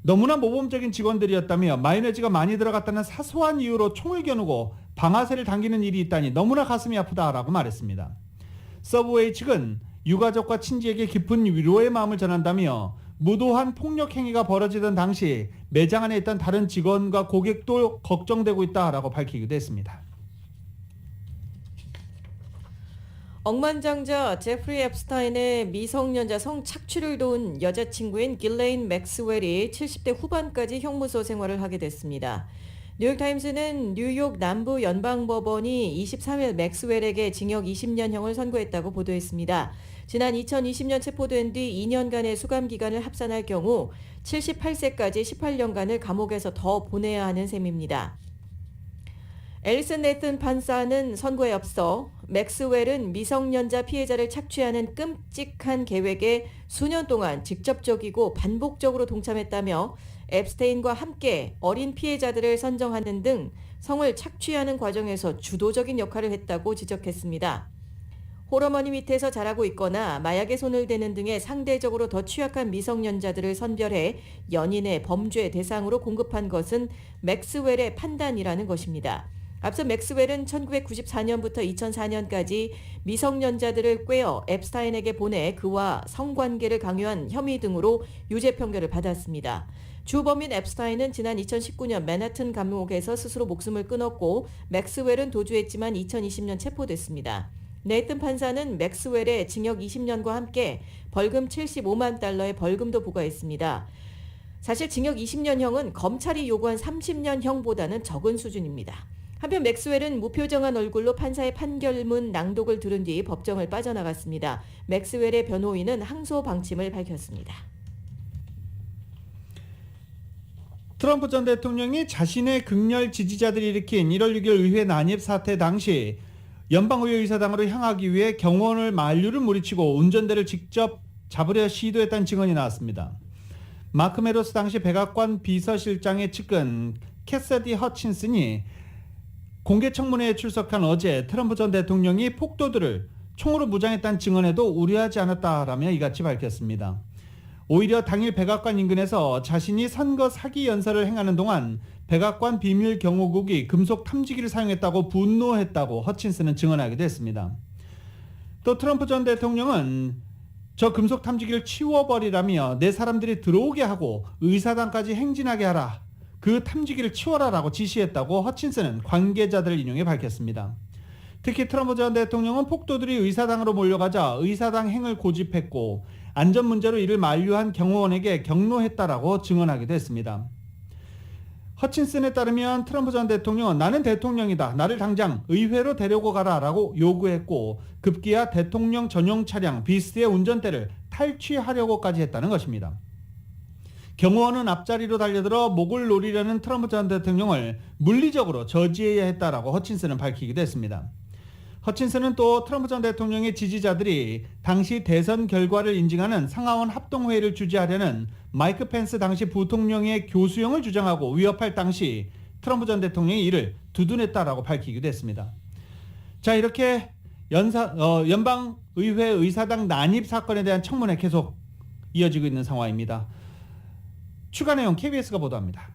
너무나 모범적인 직원들이었다며 마요네즈가 많이 들어갔다는 사소한 이유로 총을 겨누고 방아쇠를 당기는 일이 있다니 너무나 가슴이 아프다라고 말했습니다. 서브웨이 측은 유가족과 친지에게 깊은 위로의 마음을 전한다며 무도한 폭력 행위가 벌어지던 당시 매장 안에 있던 다른 직원과 고객도 걱정되고 있다라고 밝히기도 했습니다. 억만장자 제프리 앱스타인의 미성년자 성착취를 도운 여자친구인 길레인 맥스웰이 70대 후반까지 형무소 생활을 하게 됐습니다. 뉴욕타임스는 뉴욕 남부 연방법원이 23일 맥스웰에게 징역 20년형을 선고했다고 보도했습니다. 지난 2020년 체포된 뒤 2년간의 수감기간을 합산할 경우 78세까지 18년간을 감옥에서 더 보내야 하는 셈입니다. 앨리슨 네튼 판사는 선고에 앞서 맥스웰은 미성년자 피해자를 착취하는 끔찍한 계획에 수년 동안 직접적이고 반복적으로 동참했다며 앱스테인과 함께 어린 피해자들을 선정하는 등 성을 착취하는 과정에서 주도적인 역할을 했다고 지적했습니다. 홀어머니 밑에서 자라고 있거나 마약에 손을 대는 등의 상대적으로 더 취약한 미성년자들을 선별해 연인의 범죄 대상으로 공급한 것은 맥스웰의 판단이라는 것입니다. 앞서 맥스웰은 1994년부터 2004년까지 미성년자들을 꿰어 앱스타인에게 보내 그와 성관계를 강요한 혐의 등으로 유죄 판결을 받았습니다. 주범인 앱스타인은 지난 2019년 맨하튼 감옥에서 스스로 목숨을 끊었고 맥스웰은 도주했지만 2020년 체포됐습니다. 네이튼 판사는 맥스웰의 징역 20년과 함께 벌금 75만 달러의 벌금도 부과했습니다. 사실 징역 20년형은 검찰이 요구한 30년형보다는 적은 수준입니다. 한편 맥스웰은 무표정한 얼굴로 판사의 판결문 낭독을 들은 뒤 법정을 빠져나갔습니다. 맥스웰의 변호인은 항소 방침을 밝혔습니다. 트럼프 전 대통령이 자신의 극렬 지지자들이 일으킨 1월 6일 의회 난입 사태 당시 연방의회 의사당으로 향하기 위해 경호원을 만류를 물리치고 운전대를 직접 잡으려 시도했다는 증언이 나왔습니다. 마크 메로스 당시 백악관 비서실장의 측근 캐서디 허친슨이 공개 청문회에 출석한 어제 트럼프 전 대통령이 폭도들을 총으로 무장했다는 증언에도 우려하지 않았다라며 이같이 밝혔습니다. 오히려 당일 백악관 인근에서 자신이 선거 사기 연설을 행하는 동안 백악관 비밀 경호국이 금속 탐지기를 사용했다고 분노했다고 허친슨은 증언하기도 했습니다. 또 트럼프 전 대통령은 저 금속 탐지기를 치워버리라며 내 사람들이 들어오게 하고 의사당까지 행진하게 하라. 그 탐지기를 치워라라고 지시했다고 허친슨은 관계자들을 인용해 밝혔습니다. 특히 트럼프 전 대통령은 폭도들이 의사당으로 몰려가자 의사당 행을 고집했고 안전 문제로 이를 만류한 경호원에게 경로했다라고 증언하기도 했습니다. 허친슨에 따르면 트럼프 전 대통령은 나는 대통령이다. 나를 당장 의회로 데려고 가라라고 요구했고 급기야 대통령 전용 차량 비스트의 운전대를 탈취하려고까지 했다는 것입니다. 경호원은 앞자리로 달려들어 목을 노리려는 트럼프 전 대통령을 물리적으로 저지해야 했다라고 허친슨은 밝히기도 했습니다. 허친슨은 또 트럼프 전 대통령의 지지자들이 당시 대선 결과를 인증하는 상하원 합동회의를 주재하려는 마이크 펜스 당시 부통령의 교수형을 주장하고 위협할 당시 트럼프 전 대통령이 이를 두둔했다라고 밝히기도 했습니다. 자, 이렇게 연방의회 의사당 난입 사건에 대한 청문회 계속 이어지고 있는 상황입니다. 추가 내용 KBS가 보도합니다.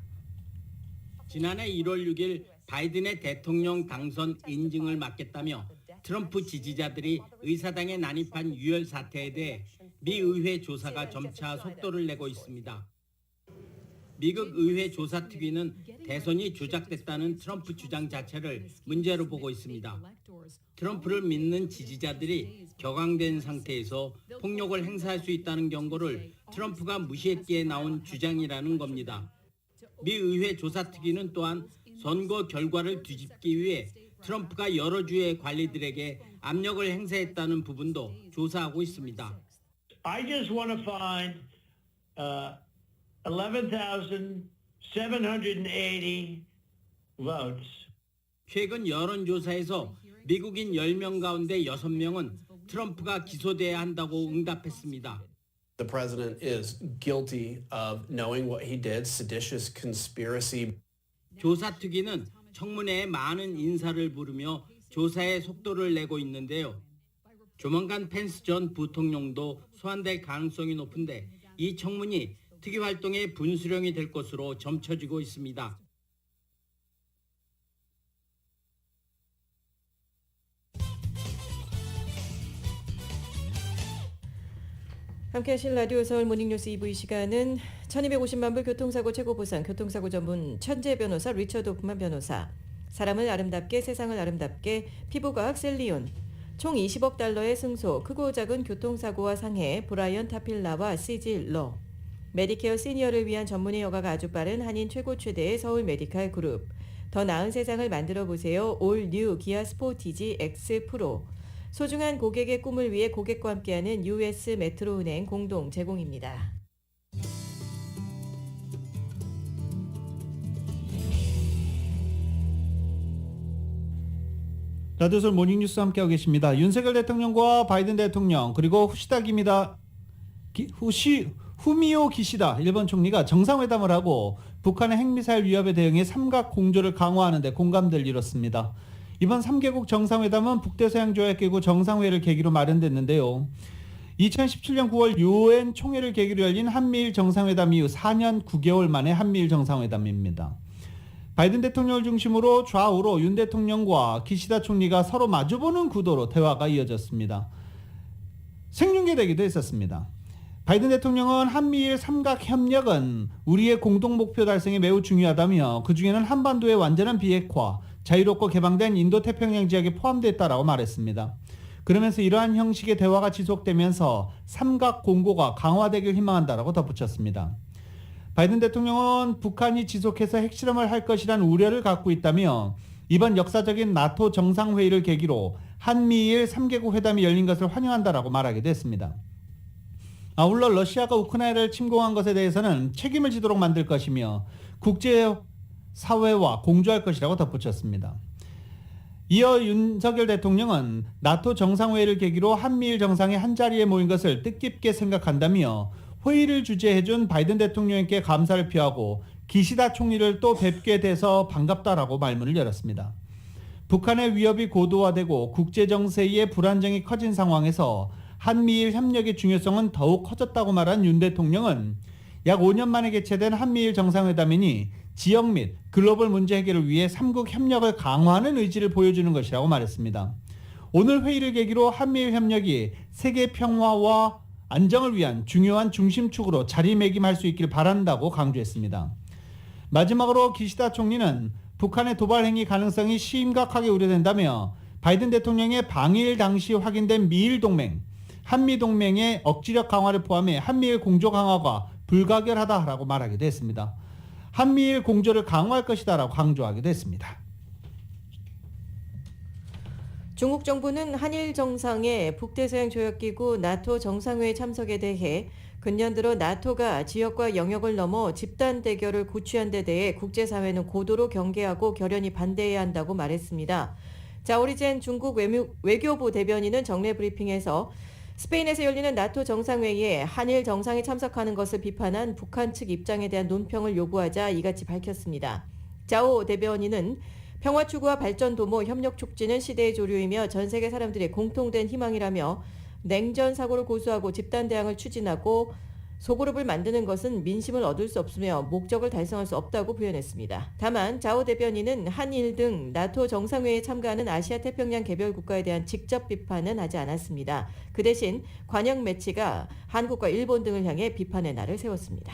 지난해 1월 6일 바이든의 대통령 당선 인증을 막겠다며 트럼프 지지자들이 의사당에 난입한 유혈 사태에 대해 미 의회 조사가 점차 속도를 내고 있습니다. 미국 의회 조사특위는 대선이 조작됐다는 트럼프 주장 자체를 문제로 보고 있습니다. 트럼프를 믿는 지지자들이 격앙된 상태에서 폭력을 행사할 수 있다는 경고를 트럼프가 무시했기에 나온 주장이라는 겁니다. 미 의회 조사특위는 또한 선거 결과를 뒤집기 위해 트럼프가 여러 주의 관리들에게 압력을 행사했다는 부분도 조사하고 있습니다. I just want to find 11,780 votes. 최근 여론조사에서 미국인 10명 가운데 6명은 트럼프가 기소돼야 한다고 응답했습니다. The president is guilty of knowing what he did, seditious conspiracy. 조사특위는 청문회에 많은 인사를 부르며 조사에 속도를 내고 있는데요. 조만간 펜스 전 부통령도 소환될 가능성이 높은데 이 청문이 특위 활동의 분수령이 될 것으로 점쳐지고 있습니다. 함께 하실 라디오 서울 모닝뉴스 2부 이 시간은 1250만 불 교통사고 최고 보상 교통사고 전문 천재 변호사 리처드 호프만 변호사, 사람을 아름답게 세상을 아름답게 피부과학 셀리온, 총 20억 달러의 승소 크고 작은 교통사고와 상해 브라이언 타필라와 CG 러, 메디케어 시니어를 위한 전문의 여가가 아주 빠른 한인 최고 최대의 서울 메디칼 그룹, 더 나은 세상을 만들어 보세요 올 뉴 기아 스포티지 X 프로, 소중한 고객의 꿈을 위해 고객과 함께하는 US 메트로은행 공동 제공입니다. 라디오솔 모닝뉴스 함께하고 계십니다. 윤석열 대통령과 바이든 대통령 그리고 후미오 기시다 일본 총리가 정상회담을 하고 북한의 핵미사일 위협에 대응해 삼각 공조를 강화하는 데 공감대를 이뤘습니다. 이번 3개국 정상회담은 북대서양조약기구 정상회의를 계기로 마련됐는데요. 2017년 9월 UN 총회를 계기로 열린 한미일 정상회담 이후 4년 9개월 만에 한미일 정상회담입니다. 바이든 대통령을 중심으로 좌우로 윤 대통령과 기시다 총리가 서로 마주보는 구도로 대화가 이어졌습니다. 생중계되기도 했었습니다. 바이든 대통령은 한미일 삼각협력은 우리의 공동 목표 달성에 매우 중요하다며 그중에는 한반도의 완전한 비핵화, 자유롭고 개방된 인도태평양 지역이 포함되어 있다고 말했습니다. 그러면서 이러한 형식의 대화가 지속되면서 삼각 공고가 강화되길 희망한다라고 덧붙였습니다. 바이든 대통령은 북한이 지속해서 핵실험을 할 것이라는 우려를 갖고 있다며 이번 역사적인 나토 정상회의를 계기로 한미일 3개국 회담이 열린 것을 환영한다라고 말하기도 했습니다. 아울러 러시아가 우크라이나를 침공한 것에 대해서는 책임을 지도록 만들 것이며 국제사회와 공조할 것이라고 덧붙였습니다. 이어 윤석열 대통령은 나토 정상회의를 계기로 한미일 정상이 한자리에 모인 것을 뜻깊게 생각한다며 회의를 주재해준 바이든 대통령께 감사를 표하고 기시다 총리를 또 뵙게 돼서 반갑다라고 말문을 열었습니다. 북한의 위협이 고도화되고 국제정세의 불안정이 커진 상황에서 한미일 협력의 중요성은 더욱 커졌다고 말한 윤 대통령은 약 5년 만에 개최된 한미일 정상회담이니 지역 및 글로벌 문제 해결을 위해 3국 협력을 강화하는 의지를 보여주는 것이라고 말했습니다. 오늘 회의를 계기로 한미일 협력이 세계 평화와 안정을 위한 중요한 중심축으로 자리매김할 수 있길 바란다고 강조했습니다. 마지막으로 기시다 총리는 북한의 도발 행위 가능성이 심각하게 우려된다며 바이든 대통령의 방일 당시 확인된 미일 동맹, 한미 동맹의 억지력 강화를 포함해 한미일 공조 강화가 불가결하다라고 말하기도 했습니다. 한미일 공조를 강화할 것이다라고 강조하기도 했습니다. 중국 정부는 한일 정상의 북대서양 조약기구 나토 정상회의 참석에 대해 근년 들어 나토가 지역과 영역을 넘어 집단 대결을 고취한 데 대해 국제사회는 고도로 경계하고 결연히 반대해야 한다고 말했습니다. 자오리젠 중국 외교부 대변인은 정례 브리핑에서 스페인에서 열리는 나토 정상회의에 한일 정상이 참석하는 것을 비판한 북한 측 입장에 대한 논평을 요구하자 이같이 밝혔습니다. 자오 대변인은 평화 추구와 발전 도모, 협력 촉진은 시대의 조류이며 전 세계 사람들의 공통된 희망이라며 냉전 사고를 고수하고 집단 대항을 추진하고 소그룹을 만드는 것은 민심을 얻을 수 없으며 목적을 달성할 수 없다고 표현했습니다. 다만 자오 대변인은 한일 등 나토 정상회의에 참가하는 아시아 태평양 개별 국가에 대한 직접 비판은 하지 않았습니다. 그 대신 관영 매치가 한국과 일본 등을 향해 비판의 날을 세웠습니다.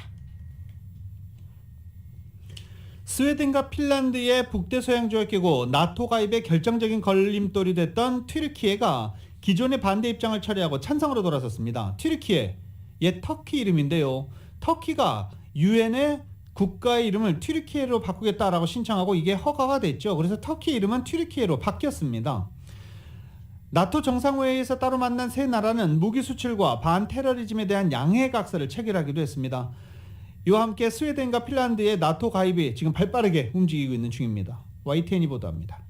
스웨덴과 핀란드의 북대서양조약기구 나토 가입에 결정적인 걸림돌이 됐던 튀르키예가 기존의 반대 입장을 철회하고 찬성으로 돌아섰습니다. 튀르키예, 옛 터키 이름인데요. 터키가 유엔의 국가의 이름을 튀르키예로 바꾸겠다라고 신청하고 이게 허가가 됐죠. 그래서 터키 이름은 튀르키예로 바뀌었습니다. 나토 정상회의에서 따로 만난 세 나라는 무기 수출과 반테러리즘에 대한 양해각서를 체결하기도 했습니다. 이와 함께 스웨덴과 핀란드의 나토 가입이 지금 발빠르게 움직이고 있는 중입니다. YTN이 보도합니다.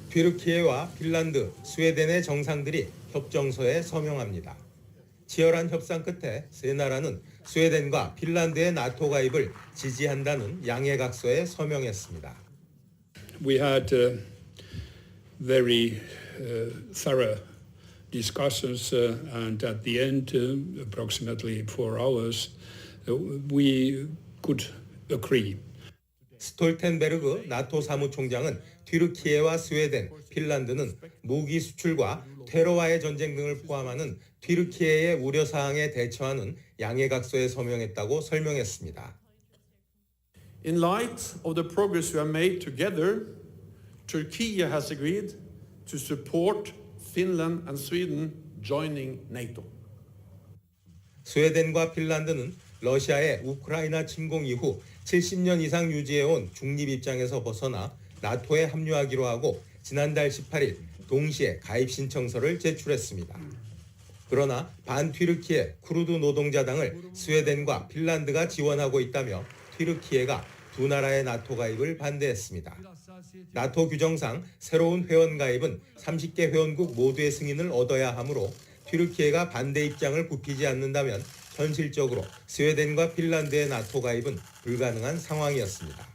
튀르키예와 핀란드, 스웨덴의 정상들이 협정서에 서명합니다. 치열한 협상 끝에 세 나라는 스웨덴과 핀란드의 나토 가입을 지지한다는 양해각서에 서명했습니다. We had very thorough discussions and at the end, approximately 4 hours, we could agree. 스톨텐베르그 나토 사무총장은 튀르키예와 스웨덴, 핀란드는 무기 수출과 테러와의 전쟁 등을 포함하는 튀르키예의 우려사항에 대처하는 양해각서에 서명했다고 설명했습니다. In light of the progress we have made together, Turkey has agreed to support Finland and Sweden joining NATO. 스웨덴과 핀란드는 러시아의 우크라이나 침공 이후 70년 이상 유지해온 중립 입장에서 벗어나 나토에 합류하기로 하고 지난달 18일 동시에 가입 신청서를 제출했습니다. 그러나 반튀르키예 쿠르드 노동자당을 스웨덴과 핀란드가 지원하고 있다며 튀르키예가 두 나라의 나토 가입을 반대했습니다. 나토 규정상 새로운 회원 가입은 30개 회원국 모두의 승인을 얻어야 하므로 튀르키예가 반대 입장을 굽히지 않는다면 현실적으로 스웨덴과 핀란드의 나토 가입은 불가능한 상황이었습니다.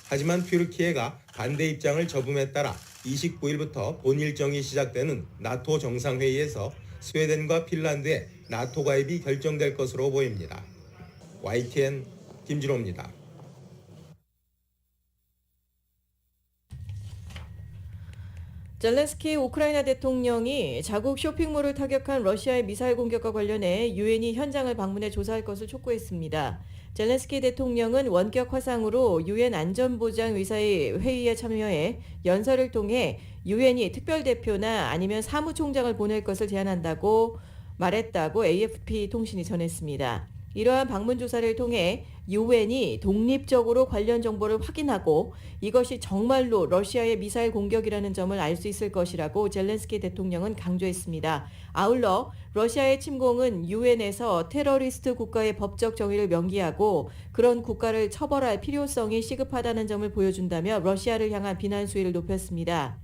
하지만 튀르키예가 반대 입장을 접음에 따라 29일부터 본 일정이 시작되는 나토 정상회의에서 스웨덴과 핀란드의 나토 가입이 결정될 것으로 보입니다. YTN 김진호입니다. 젤렌스키 우크라이나 대통령이 자국 쇼핑몰을 타격한 러시아의 미사일 공격과 관련해 유엔이 현장을 방문해 조사할 것을 촉구했습니다. 젤렌스키 대통령은 원격 화상으로 유엔 안전보장의사의 회의에 참여해 연설을 통해 유엔이 특별대표나 아니면 사무총장을 보낼 것을 제안한다고 말했다고 AFP 통신이 전했습니다. 이러한 방문 조사를 통해 유엔이 독립적으로 관련 정보를 확인하고 이것이 정말로 러시아의 미사일 공격이라는 점을 알 수 있을 것이라고 젤렌스키 대통령은 강조했습니다. 아울러 러시아의 침공은 유엔에서 테러리스트 국가의 법적 정의를 명기하고 그런 국가를 처벌할 필요성이 시급하다는 점을 보여준다며 러시아를 향한 비난 수위를 높였습니다.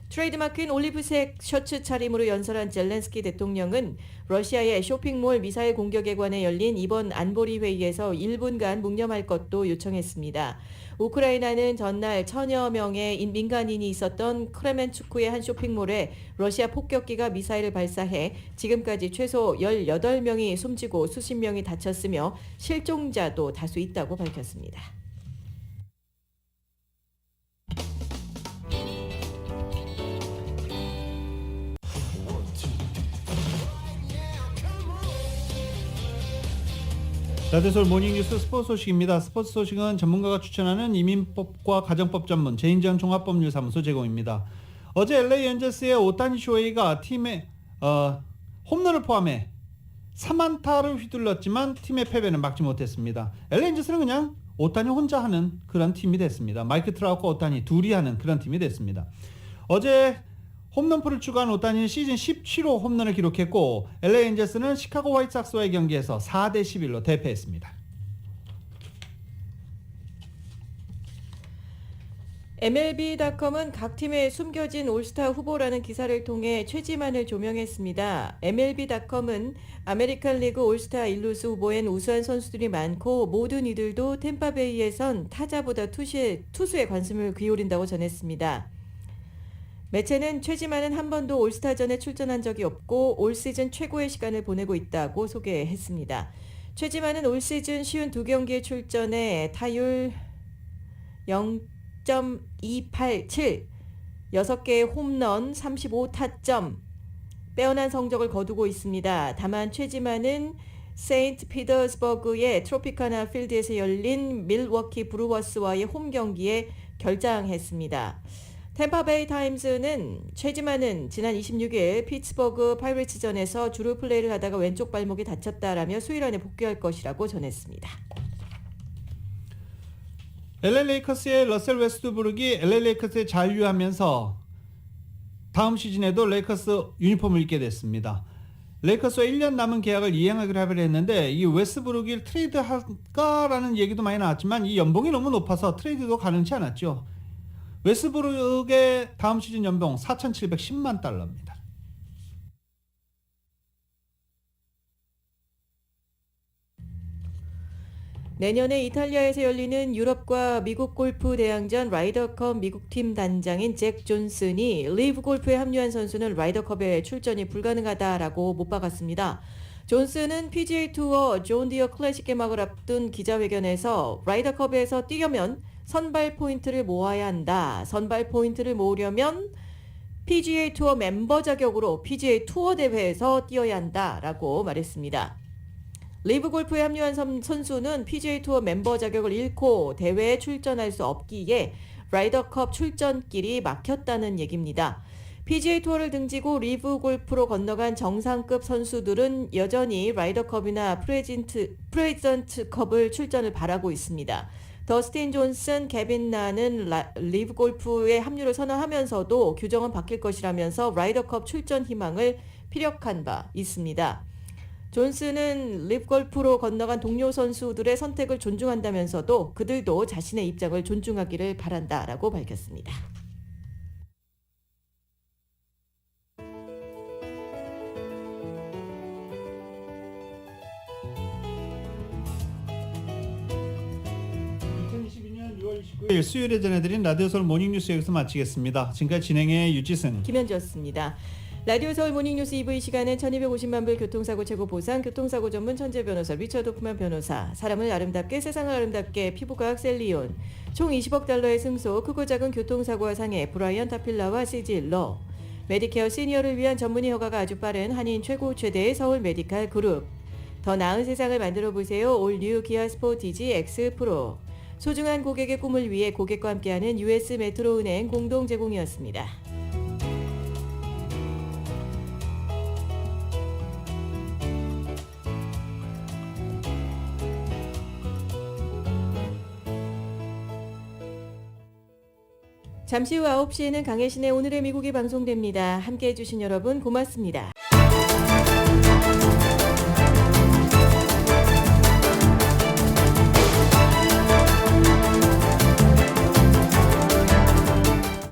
트레이드마크인 올리브색 셔츠 차림으로 연설한 젤렌스키 대통령은 러시아의 쇼핑몰 미사일 공격에 관해 열린 이번 안보리 회의에서 1분간 묵념할 것도 요청했습니다. 우크라이나는 전날 1000여 명의 민간인이 있었던 크레멘추크의 한 쇼핑몰에 러시아 폭격기가 미사일을 발사해 지금까지 최소 18명이 숨지고 수십 명이 다쳤으며 실종자도 다수 있다고 밝혔습니다. 라디오서울 모닝뉴스 스포츠 소식입니다. 스포츠 소식은 전문가가 추천하는 이민법과 가정법 전문 제인지원 종합법률사무소 제공입니다. 어제 LA 엔젤스의 오타니 쇼헤이가 팀의 홈런을 포함해 3안타를 휘둘렀지만 팀의 패배는 막지 못했습니다. LA 엔젤스는 그냥 오타니 혼자 하는 그런 팀이 됐습니다. 마이크 트라우트와 오타니 둘이 하는 그런 팀이 됐습니다. 어제 홈런포를 추가한 오타니는 시즌 17호 홈런을 기록했고 LA 엔젤스는 시카고 화이트삭스와의 경기에서 4대11로 대패했습니다. MLB.com은 각 팀의 숨겨진 올스타 후보라는 기사를 통해 최지만을 조명했습니다. MLB.com은 아메리칸 리그 올스타 1루수 후보엔 우수한 선수들이 많고 모든 이들도 템파베이에선 타자보다 투수에 관심을 기울인다고 전했습니다. 매체는 최지만은 한 번도 올스타전에 출전한 적이 없고 올 시즌 최고의 시간을 보내고 있다고 소개했습니다. 최지만은 올 시즌 52경기에 출전해 타율 0.287, 6개의 홈런, 35타점, 빼어난 성적을 거두고 있습니다. 다만 최지만은 세인트 피터스버그의 트로피카나 필드에서 열린 밀워키 브루워스와의 홈 경기에 결장했습니다. 템파베이 타임스는 최지만은 지난 26일 피츠버그 파이레츠전에서 주루 플레이를 하다가 왼쪽 발목이 다쳤다라며 수요일 안에 복귀할 것이라고 전했습니다. LA 레이커스의 러셀 웨스트브룩이 LA 레이커스에 잔류하면서 다음 시즌에도 레이커스 유니폼을 입게 됐습니다. 레이커스와 1년 남은 계약을 이행하기로 합의를 했는데 이 웨스트브룩을 트레이드할까라는 얘기도 많이 나왔지만 이 연봉이 너무 높아서 트레이드도 가능치 않았죠. 웨스트브룩의 다음 시즌 연봉 4,710만 달러입니다. 내년에 이탈리아에서 열리는 유럽과 미국 골프 대항전 라이더컵 미국팀 단장인 잭 존슨이 리브 골프에 합류한 선수는 라이더컵에 출전이 불가능하다라고 못 박았습니다. 존슨은 PGA 투어 존 디어 클래식 개막을 앞둔 기자회견에서 라이더컵에서 뛰려면 선발 포인트를 모아야 한다. 선발 포인트를 모으려면 PGA 투어 멤버 자격으로 PGA 투어 대회에서 뛰어야 한다라고 말했습니다. 리브 골프에 합류한 선수는 PGA 투어 멤버 자격을 잃고 대회에 출전할 수 없기에 라이더컵 출전길이 막혔다는 얘기입니다. PGA 투어를 등지고 리브 골프로 건너간 정상급 선수들은 여전히 라이더컵이나 프레젠트컵을 출전을 바라고 있습니다. 더스틴 존슨, 케빈 나는 리브 골프에 합류를 선언하면서도 규정은 바뀔 것이라면서 라이더컵 출전 희망을 피력한 바 있습니다. 존슨은 리브 골프로 건너간 동료 선수들의 선택을 존중한다면서도 그들도 자신의 입장을 존중하기를 바란다라고 밝혔습니다. 수요일에 전해드린 라디오서울 모닝뉴스 여기서 마치겠습니다. 지금까지 진행의 유지승, 김현주였습니다. 라디오 서울 모닝뉴스 2부 이 시간은 1250만 불 교통사고 최고 보상 교통사고 전문 천재 변호사 리처드 호프만 변호사, 사람을 아름답게 세상을 아름답게 피부과학 셀리온, 총 20억 달러의 승소 크고 작은 교통사고와 상해 브라이언 타필라와 CG일러, 메디케어 시니어를 위한 전문의 허가가 아주 빠른 한인 최고 최대의 서울 메디칼 그룹, 더 나은 세상을 만들어 보세요 올 뉴 기아 스포티지 X 프로, 소중한 고객의 꿈을 위해 고객과 함께하는 US 메트로은행 공동 제공이었습니다. 잠시 후 9시에는 강혜신의 오늘의 미국이 방송됩니다. 함께해 주신 여러분 고맙습니다.